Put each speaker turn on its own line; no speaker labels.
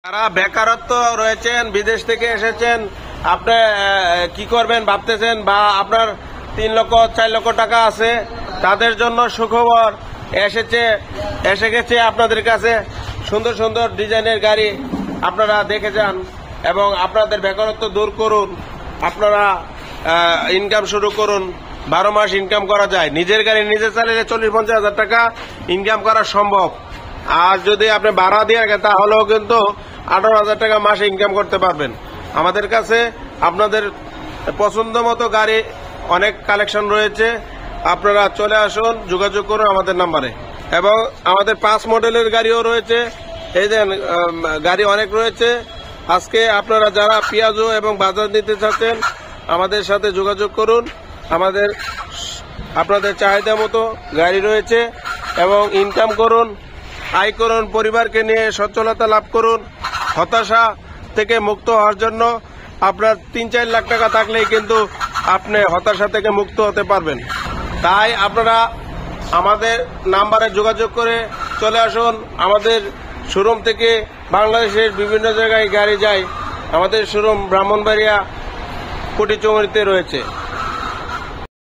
যারা বেকারত্ব রয়েছেন, বিদেশ থেকে এসেছেন, আপনি কি করবেন ভাবতেছেন, বা আপনার 3 লক্ষ 4 লক্ষ টাকা আছে, তাদের জন্য সুখবর এসে গেছে আপনাদের কাছে। সুন্দর সুন্দর ডিজাইনের গাড়ি আপনারা দেখে যান এবং আপনাদের বেকারত্ব দূর করুন। আপনারা ইনকাম শুরু করুন। 12 মাস ইনকাম করা যায়। নিজের গাড়ি নিজে চালিয়ে 40-50 হাজার টাকা ইনকাম করা সম্ভব। আর যদি আপনি ভাড়া দিয়ে রাখেন তাহলেও কিন্তু 18,000 টাকা মাসে ইনকাম করতে পারবেন। আমাদের কাছে আপনাদের পছন্দ মতো গাড়ি অনেক কালেকশন রয়েছে। আপনারা চলে আসুন, যোগাযোগ করুন আমাদের নাম্বারে। এবং আমাদের 5 মডেলের গাড়িও রয়েছে। এই যে গাড়ি অনেক রয়েছে। আজকে আপনারা যারা পিয়াজো এবং বাজাজ নিতে চাচ্ছেন আমাদের সাথে যোগাযোগ করুন। আপনাদের চাহিদা মতো গাড়ি রয়েছে এবং ইনকাম করুন, আয় করুন, পরিবারকে নিয়ে সচ্ছলতা লাভ করুন। হতাশা থেকে মুক্ত হওয়ার জন্য আপনার 3-4 লাখ টাকা থাকলেই কিন্তু আপনি হতাশা থেকে মুক্ত হতে পারবেন। তাই আপনারা আমাদের নাম্বারে যোগাযোগ করে চলে আসুন। আমাদের শোরুম থেকে বাংলাদেশের বিভিন্ন জায়গায় গাড়ি যায়। আমাদের শোরুম ব্রাহ্মণবাড়িয়া, কোটিচৌমুহনীতে রয়েছে।